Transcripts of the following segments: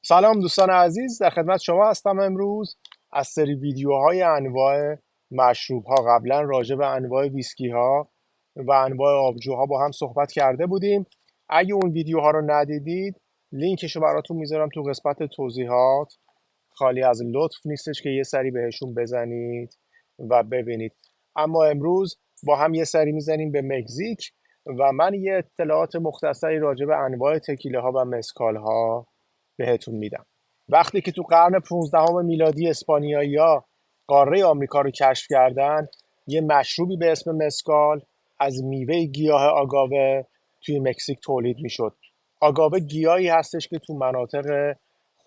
سلام دوستان عزیز، در خدمت شما هستم. امروز از سری ویدیوهای انواع مشروب ها، قبلا راجع به انواع ویسکی ها و انواع آبجوها با هم صحبت کرده بودیم. اگه اون ویدیوها رو ندیدید لینکش رو براتون میذارم تو قسمت توضیحات. خالی از لطف نیستش که یه سری بهشون بزنید و ببینید. اما امروز با هم یه سری میزنیم به مکزیک و من یه اطلاعات مختصری راجع به انواع تکیله ها و مسکال ها بهتون میدم. وقتی که تو قرن 15 میلادی اسپانیایی‌ها قاره آمریکا رو کشف کردن، یه مشروبی به اسم مسکال از میوه گیاه آگاوه توی مکزیک تولید میشد. آگاوه گیاهی هستش که تو مناطق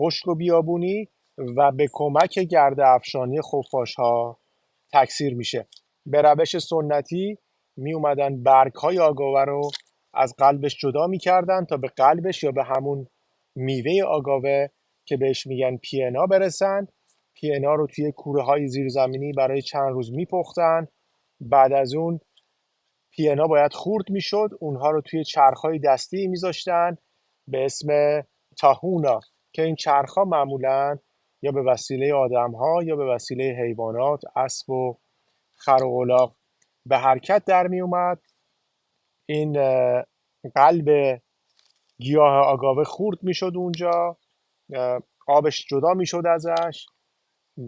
خشک و بیابونی و به کمک گرد افشانی خفاش‌ها تکثیر میشه. به روش سنتی می اومدن برگ های آگاوه رو از قلبش جدا میکردن تا به قلبش یا به همون میوه آگاوه که بهش میگن پینا برسن. پینا رو توی کوره های زیرزمینی برای چند روز میپختن. بعد از اون پینا باید خورد میشد. اونها رو توی چرخهای دستی میذاشتن به اسم تاهونا که این چرخها معمولاً یا به وسیله آدم‌ها یا به وسیله حیوانات، اسب و خر و الاغ به حرکت در می اومد. این قلب گیاه آگاوه خورد میشد اونجا، آبش جدا میشد ازش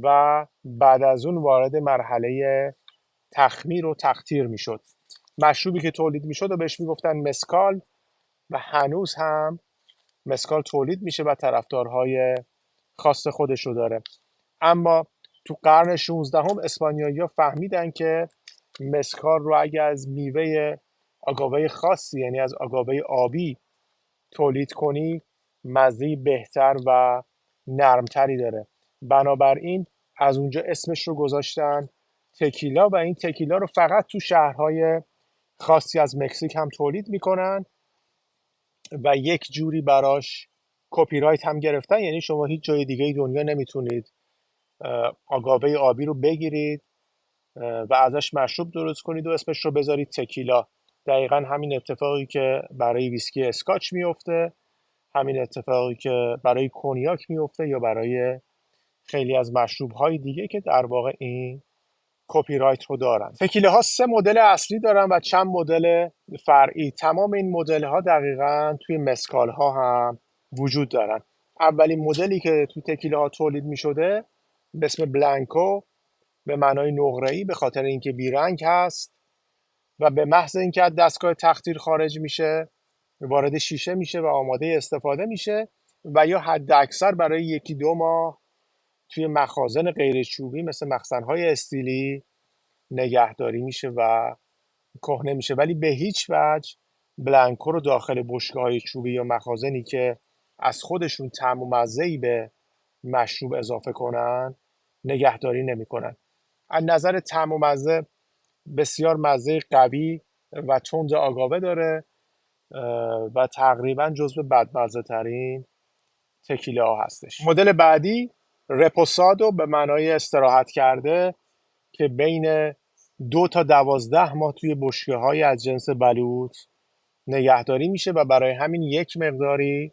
و بعد از اون وارد مرحله تخمیر و تقطیر میشد. مشروبی که تولید میشد و بهش میگفتن مسکال و هنوز هم مسکال تولید میشه و طرفدارهای خاص خودش رو داره. اما تو قرن 16 اسپانیایی‌ها فهمیدن که مسکال رو اگه از میوه آگاوه خاصی، یعنی از آگاوه آبی تولید کنی، مزه بهتر و نرمتری داره. بنابراین از اونجا اسمش رو گذاشتن تکیلا و این تکیلا رو فقط تو شهرهای خاصی از مکزیک هم تولید میکنن و یک جوری براش کپی رایت هم گرفتن. یعنی شما هیچ جای دیگه دنیا نمیتونید آگاوه آبی رو بگیرید و ازش مشروب درست کنید و اسمش رو بذارید تکیلا. دقیقا همین اتفاقی که برای ویسکی اسکاچ میفته، همین اتفاقی که برای کنیاک میفته یا برای خیلی از مشروب های دیگه که در واقع این کپی رایت رو دارن. تکیله ها 3 مدل اصلی دارن و چند مدل فرعی. تمام این مدل ها دقیقاً توی مسکال ها هم وجود دارن. اولین مدلی که توی تکیله ها تولید می شده به اسم بلانکو، به معنای نقره‌ای، به خاطر اینکه بیرنگ هست و به محض اینکه از دستگاه تقطیر خارج میشه وارد شیشه میشه و آماده استفاده میشه و یا حد اکثر برای 1-2 ماه توی مخازن غیر چوبی مثل مخزن‌های استیلی نگهداری میشه و کهنه میشه. ولی به هیچ وجه بلانکو رو داخل بشکه‌های چوبی یا مخازنی که از خودشون طعم و مزه‌ای به مشروب اضافه کنن نگهداری نمیکنن. از نظر طعم و مزه بسیار مزه قوی و تند آگاوه داره و تقریبا جزو بدمزه ترین تکیله ها هستش. مدل بعدی رپوسادو به معنای استراحت کرده که بین 2 تا 12 ماه توی بشکه های از جنس بلوط نگهداری میشه و برای همین یک مقداری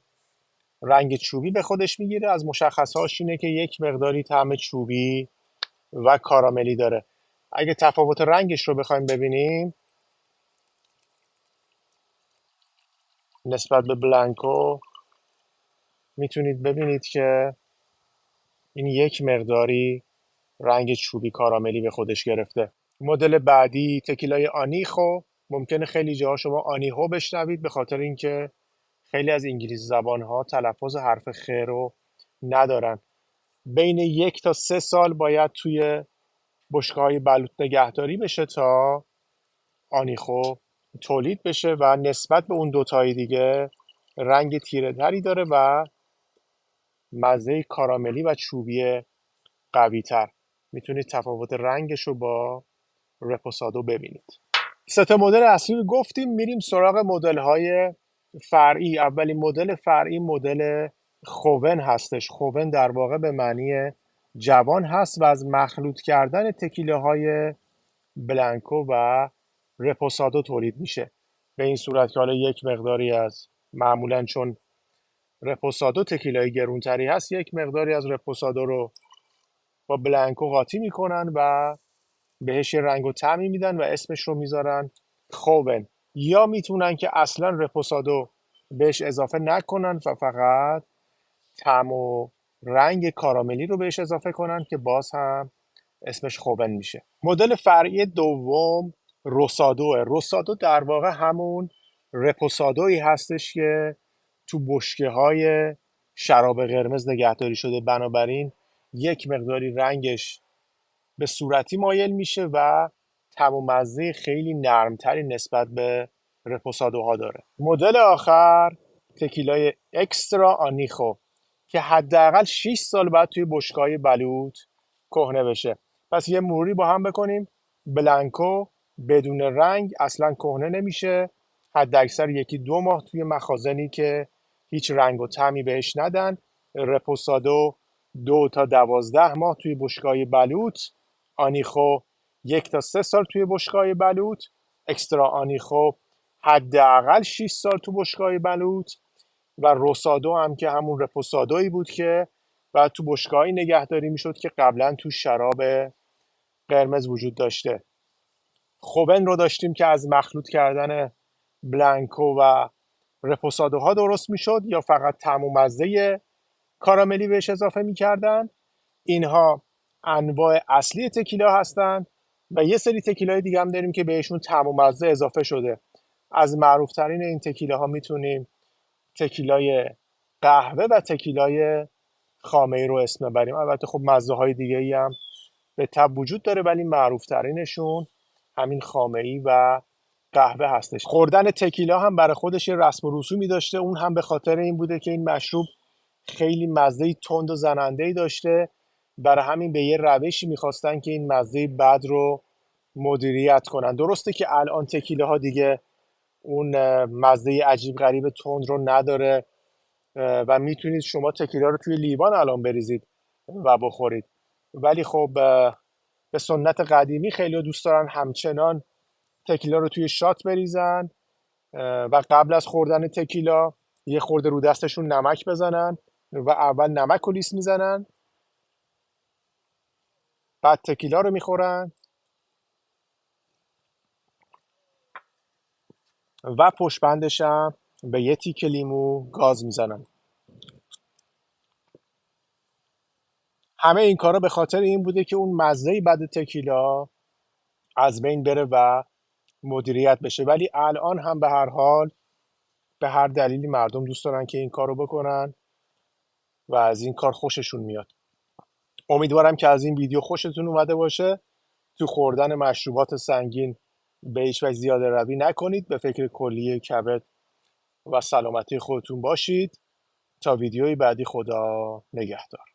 رنگ چوبی به خودش میگیره. از مشخصهاش اینه که یک مقداری طعم چوبی و کاراملی داره. اگه تفاوت رنگش رو بخوایم ببینیم نسبت به بلانکو، میتونید ببینید که این یک مقداری رنگ چوبی کاراملی به خودش گرفته. مدل بعدی تکیلای آنیخو. ممکنه خیلی جاها شما آنیهو بشنوید به خاطر اینکه خیلی از انگلیسی زبان‌ها تلفظ حرف خ رو ندارن. بین 1 تا 3 سال باید توی بشکه‌های بلوط نگهداری بشه تا آنیخو تولید بشه و نسبت به اون دوتای دیگه رنگ تیره تری داره و مزه کاراملی و چوبی قوی تر. میتونید تفاوت رنگش رو با رپوسادو ببینید. 3 مدل اصلی رو گفتیم. میریم سراغ مدل های فرعی. اولین مدل فرعی مدل خوون هستش. خوون در واقع به معنی جوان هست و از مخلوط کردن تکیله های بلانکو و رپوسادو تولید میشه. به این صورت که حالا یک مقداری از، معمولا چون رپوسادو تکیلای گرونتری هست، یک مقداری از رپوسادو رو با بلانکو قاطی میکنن و بهش یه رنگ و طعمی میدن و اسمش رو میذارن خوبن. یا میتونن که اصلا رپوسادو بهش اضافه نکنن و فقط طعم و رنگ کاراملی رو بهش اضافه کنن که باز هم اسمش خوبن میشه. مدل فرعی دوم روسادوه. روسادو در واقع همون رپوسادویی هستش که تو بشکه های شراب قرمز نگهداری شده، بنابراین یک مقداری رنگش به صورتی مایل میشه و طعم و مزه خیلی نرمتری نسبت به رپوسادوها داره. مدل آخر تکیلای اکسترا آنیخو که حداقل 6 سال بعد توی بشکه‌های بلوط کهنه بشه. پس یه مروری با هم بکنیم. بلانکو بدون رنگ اصلا کهنه نمیشه، حد اکثر 1-2 ماه توی مخازنی که هیچ رنگ و طعمی بهش ندن. رپوسادو 2 تا 12 ماه توی بشکه‌های بلوط. آنیخو 1 تا 3 سال توی بشکه‌های بلوط. اکسترا آنیخو حداقل 6 سال تو بشکه‌های بلوط. و روسادو هم که همون رپوسادویی بود که بعد تو بشکه‌هایی نگهداری میشد که قبلا تو شراب قرمز وجود داشته. خوبن رو داشتیم که از مخلوط کردن بلانکو و رپوسادوها درست میشد یا فقط طعم و مزه کاراملی بهش اضافه میکردن. اینها انواع اصلی تکیلا هستند و یه سری تکیلای دیگه هم داریم که بهشون طعم و مزه اضافه شده. از معروف ترین این تکیلاها میتونیم تکیلای قهوه و تکیلای خامه ای رو اسم ببریم. البته خب مزه های دیگه ای هم به تب وجود داره ولی معروف ترینشون همین خامه ای و قهوه هستش. خوردن تکیلا هم برای خودش یه رسم و رسومی داشته، اون هم به خاطر این بوده که این مشروب خیلی مزه تند و زننده‌ای داشته، برای همین به یه روشی میخواستن که این مزه بد رو مدیریت کنن. درسته که الان تکیلاها دیگه اون مزه عجیب غریب تند رو نداره و میتونید شما تکیلا رو توی لیوان الان بریزید و بخورید، ولی خب به سنت قدیمی خیلی دوست دارن همچنان تکیلا رو توی شات بریزن و قبل از خوردن تکیلا یه خورده رو دستشون نمک بزنن و اول نمک و لیس میزنن، بعد تکیلا رو میخورن و پشت بندش هم به یه تیکه لیمو گاز میزنن. همه این کارا به خاطر این بوده که اون مزه بد تکیلا از بین بره و مدیریت بشه، ولی الان هم به هر حال به هر دلیلی مردم دوست دارن که این کارو بکنن و از این کار خوششون میاد. امیدوارم که از این ویدیو خوشتون اومده باشه. تو خوردن مشروبات سنگین به هیچ وجه زیاده روی نکنید، به فکر کلیه کبد و سلامتی خودتون باشید. تا ویدیوی بعدی، خدا نگهدار.